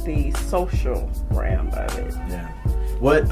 the social realm of it. Yeah. What?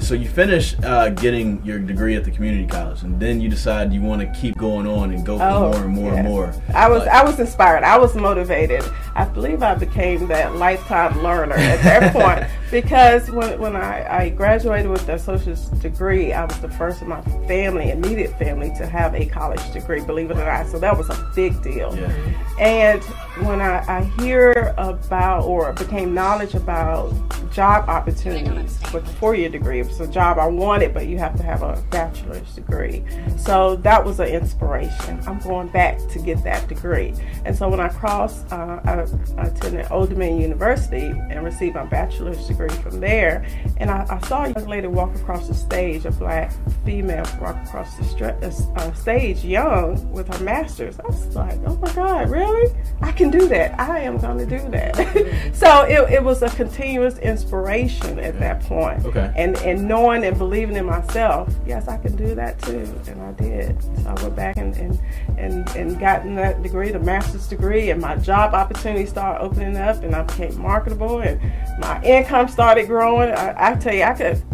So you finish getting your degree at the community college, and then you decide you want to keep going on and go for more and more and more. I was inspired. I was motivated. I believe I became that lifetime learner at that point, because when I graduated with the associate's degree, I was the first in my family, immediate family, to have a college degree, believe it or not. So that was a big deal. Yeah. And when I hear about, or became knowledge about, job opportunities with a 4-year degree, it was a job I wanted, but you have to have a bachelor's degree. So that was an inspiration. I'm going back to get that degree. And so when I crossed, I attended Old Dominion University and received my bachelor's degree from there. And I saw a young lady walk across the stage, a black female walk across the stage, young, with her master's. I was like, oh my God, really? I can do that. I am going to do that. So it was a continuous inspiration at that point. Okay. And knowing and believing in myself, yes, I can do that too. And I did. So I went back and gotten that degree, the master's degree, and my job opportunities started opening up, and I became marketable, and my income started growing. I tell you,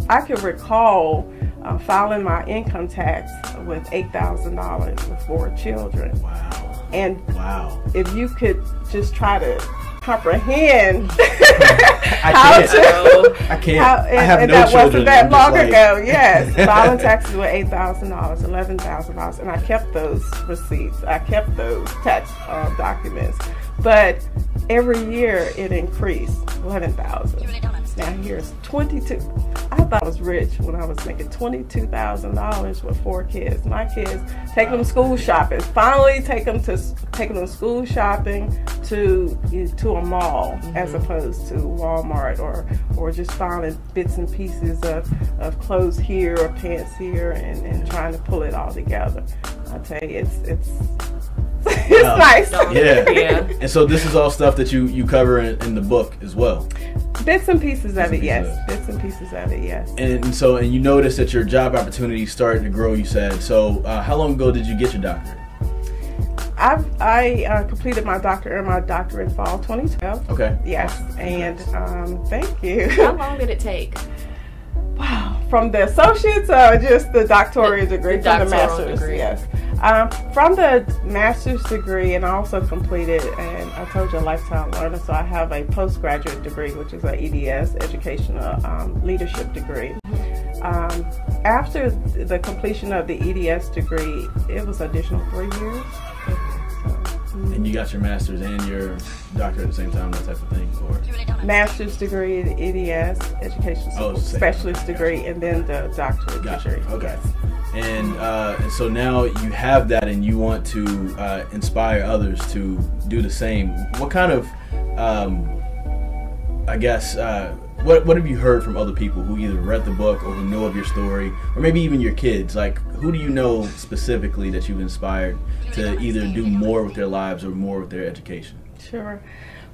I could recall filing my income tax with $8,000 with 4 children. Wow. And wow. If you could just try to comprehend I can't. I have no that children. wasn't that long ago. Yes, filing taxes were $8,000, $11,000, and I kept those receipts. I kept those tax documents, but every year it increased, $11,000. Now here's 22. I thought I was rich when I was making $22,000 with 4 kids. My kids, taking them school shopping. Finally, taking them school shopping to a mall, as opposed to Walmart or just finding bits and pieces of clothes here or pants here and trying to pull it all together. I tell you, it's nice. Yeah. And so this is all stuff that you cover in the book as well. Bits and pieces of it, yes. Bits and pieces of it, yes. And you noticed that your job opportunities started to grow, you said. So how long ago did you get your doctorate? I completed my doctorate in fall 2012. Okay. Yes, and thank you. How long did it take? Wow, from the associates or just the doctorate degree? The from the doctoral master's, degree. yes. From the master's degree, and I also completed, and I told you, a lifetime learner, so I have a postgraduate degree, which is an EDS, Educational Leadership degree. After the completion of the EDS degree, it was additional 3 years. And you got your master's and your doctorate at the same time, that type of thing? Or? Master's degree, EDS, Education Specialist degree, and then the doctorate degree. Okay. And so now you have that, and you want to inspire others to do the same. What kind of, what have you heard from other people who either read the book or who know of your story, or maybe even your kids? Like, who do you know specifically that you've inspired to either do more with their lives or more with their education? Sure.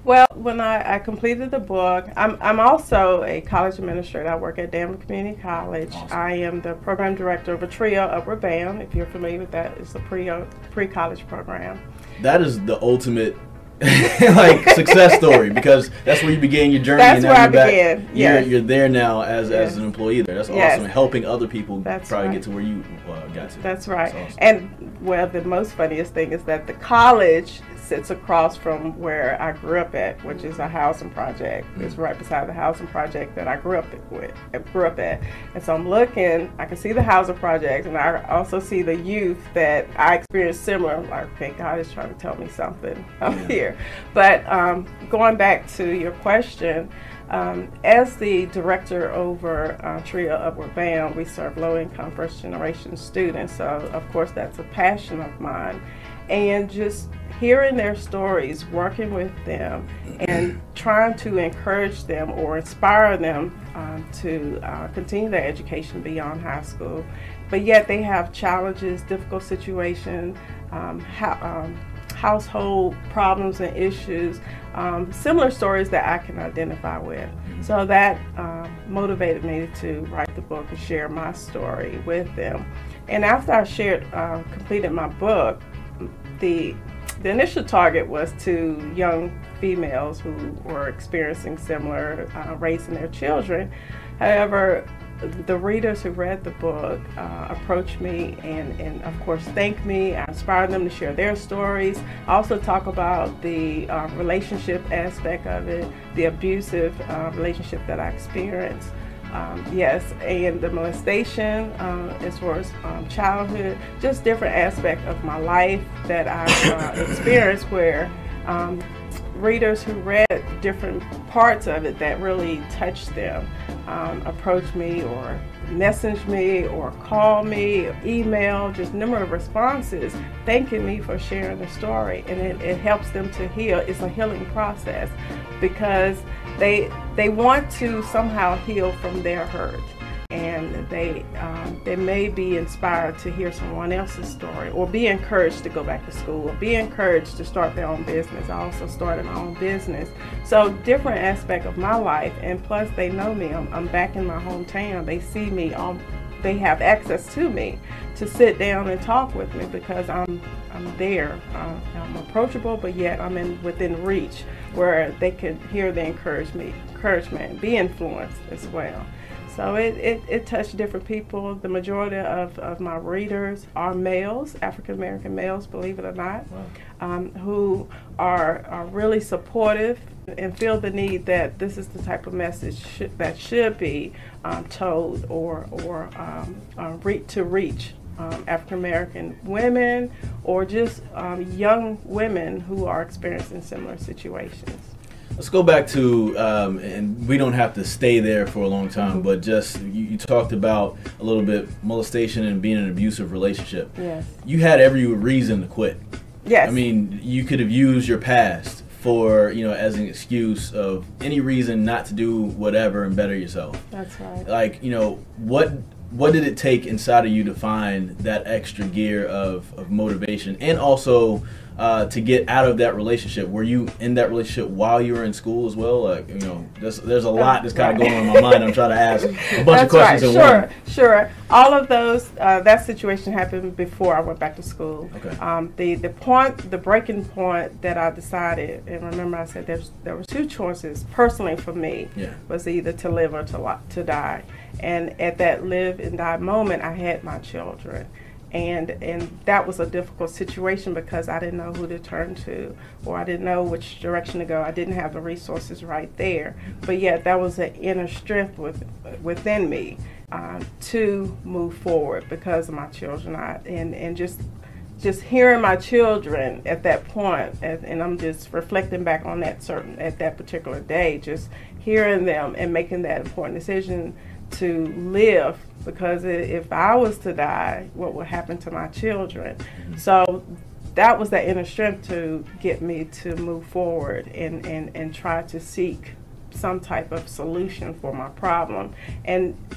Well, when I completed the book, I'm also a college administrator. I work at Dabney Community College. Awesome. I am the program director of a TRIO Upward Bound. If you're familiar with that, it's a pre-college program. That is the ultimate success story, because that's where you began your journey. That's where I began. Yes. You're there now as an employee there. That's awesome. Helping other people get to where you got to. That's right. That's awesome. And well, the most funniest thing is that the college sits across from where I grew up at, which is a housing project. It's right beside the housing project that I grew up at. And so I'm looking, I can see the housing project, and I also see the youth that I experienced similar. Like, okay, God is trying to tell me something here. But going back to your question, as the director over TRIO Upward Bound, we serve low-income first-generation students. So, of course, that's a passion of mine. And just hearing their stories, working with them, and trying to encourage them or inspire them to continue their education beyond high school. But yet they have challenges, difficult situations, household problems and issues, similar stories that I can identify with. So that motivated me to write the book and share my story with them. And after I completed my book, the initial target was to young females who were experiencing similar raising their children. However, the readers who read the book approached me and of course thanked me. I inspired them to share their stories. I also talk about the relationship aspect of it, the abusive relationship that I experienced. Yes, and the molestation as far as childhood, just different aspects of my life that I've experienced where readers who read different parts of it that really touched them approach me or message me or call me or email, just a number of responses thanking me for sharing the story, and it helps them to heal. It's a healing process because they want to somehow heal from their hurt, and they may be inspired to hear someone else's story or be encouraged to go back to school or be encouraged to start their own business. I also started my own business. So different aspect of my life, and plus they know me. I'm back in my hometown. They see me. They have access to me to sit down and talk with me because I'm there. I'm approachable, but yet I'm within reach where they can hear the encouragement and be influenced as well. So it touched different people. The majority of my readers are males, African American males, believe it or not, wow. Who are really supportive and feel the need that this is the type of message that should be told or to reach African American women or just young women who are experiencing similar situations. Let's go back to, and we don't have to stay there for a long time, but just you talked about a little bit molestation and being in an abusive relationship. Yes. You had every reason to quit. Yes. I mean, you could have used your past for, as an excuse of any reason not to do whatever and better yourself. That's right. Like, what did it take inside of you to find that extra gear of motivation and also to get out of that relationship? Were you in that relationship while you were in school as well? Like, there's a lot that's kind of going on in my mind. I'm trying to ask a bunch of questions in one. Sure. All of those, that situation happened before I went back to school. Okay. The breaking point that I decided, and remember I said there were two choices personally for me, was either to live or to die. And at that live and die moment, I had my children. And that was a difficult situation because I didn't know who to turn to, or I didn't know which direction to go. I didn't have the resources right there, but yet that was an inner strength within me to move forward because of my children. And just hearing my children at that point, and I'm just reflecting back on at that particular day, just hearing them and making that important decision to live, because if I was to die, what would happen to my children? So that was that inner strength to get me to move forward and try to seek some type of solution for my problem.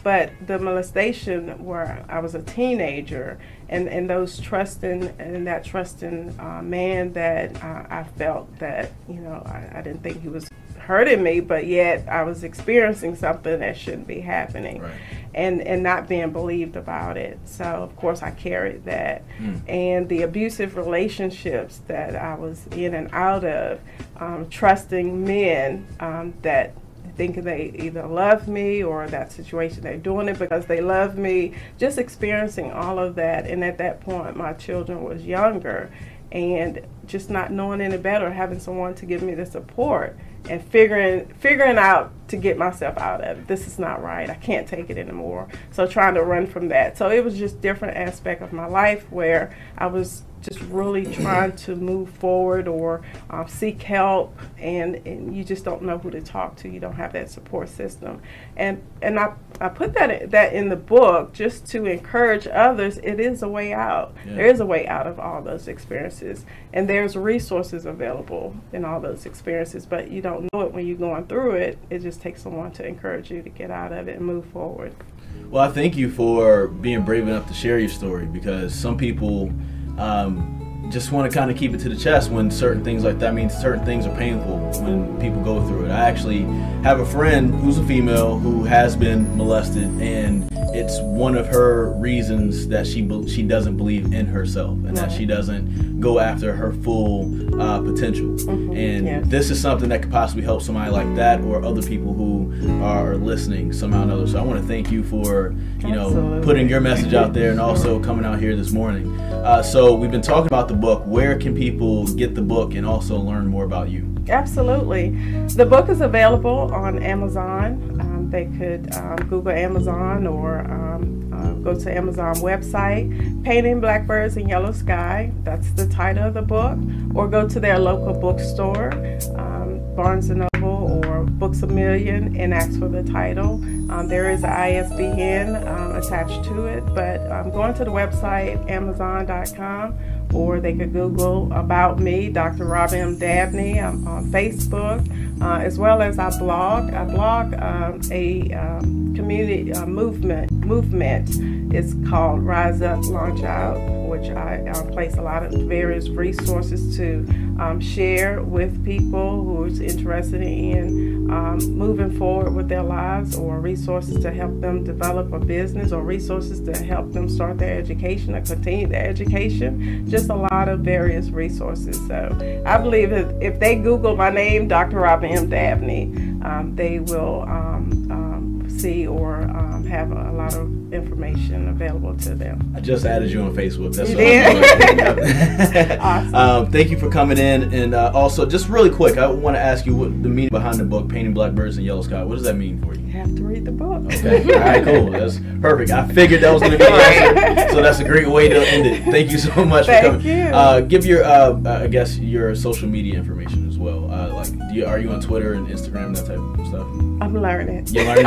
But the molestation, where I was a teenager, and that trusting man that I felt that I didn't think he was hurting me, but yet I was experiencing something that shouldn't be happening, right. and not being believed about it. So of course I carried that, and the abusive relationships that I was in and out of, trusting men that thinking they either love me or that situation they're doing it because they love me, just experiencing all of that. And at that point my children was younger, and just not knowing any better, having someone to give me the support and figuring out to get myself out of it. This is not right. I can't take it anymore. So trying to run from that. So it was just different aspect of my life where I was just really trying to move forward or seek help, and you just don't know who to talk to. You don't have that support system. And I put that in the book just to encourage others. It is a way out. Yeah. There is a way out of all those experiences, and there's resources available in all those experiences, but you don't know it when you're going through it. It just takes someone to encourage you to get out of it and move forward. Well, I thank you for being brave enough to share your story, because some people just want to kind of keep it to the chest when certain things like that. I mean, certain things are painful when people go through it. I actually have a friend who's a female who has been molested, and it's one of her reasons that she doesn't believe in herself, and that she doesn't go after her full potential. And this is something that could possibly help somebody like that, or other people who are listening somehow or another. So I want to thank you for putting your message out there, and also coming out here this morning. So we've been talking about the book. Where can people get the book and also learn more about you? Absolutely. The book is available on Amazon. They could Google Amazon, or go to Amazon website, Painting Blackbirds in Yellow Sky. That's the title of the book. Or go to their local bookstore, Barnes & Noble or Books A Million, and ask for the title. There is an ISBN attached to it, but going to the website, Amazon.com, or they could Google about me, Dr. Robin M. Dabney. I'm on Facebook, as well as I blog. I blog a community movement. It's called Rise Up, Launch Out, which I place a lot of various resources to share with people who are interested in moving forward with their lives, or resources to help them develop a business, or resources to help them start their education or continue their education. Just a lot of various resources. So I believe that if they Google my name, Dr. Robin M. Dabney, they will see or have a lot of information available to them. I just added you on Facebook. That's you did? Awesome. Thank you for coming in. And also, just really quick, I want to ask you what the meaning behind the book, Painting Blackbirds in Yellow Sky. What does that mean for you? You have to read the book. Okay. All right, cool. That's perfect. I figured that was going to be the answer. So that's a great way to end it. Thank you so much for coming. Thank you. Give your, I guess, your social media information as well. Are you on Twitter and Instagram, that type of stuff? I'm learning. You're learning?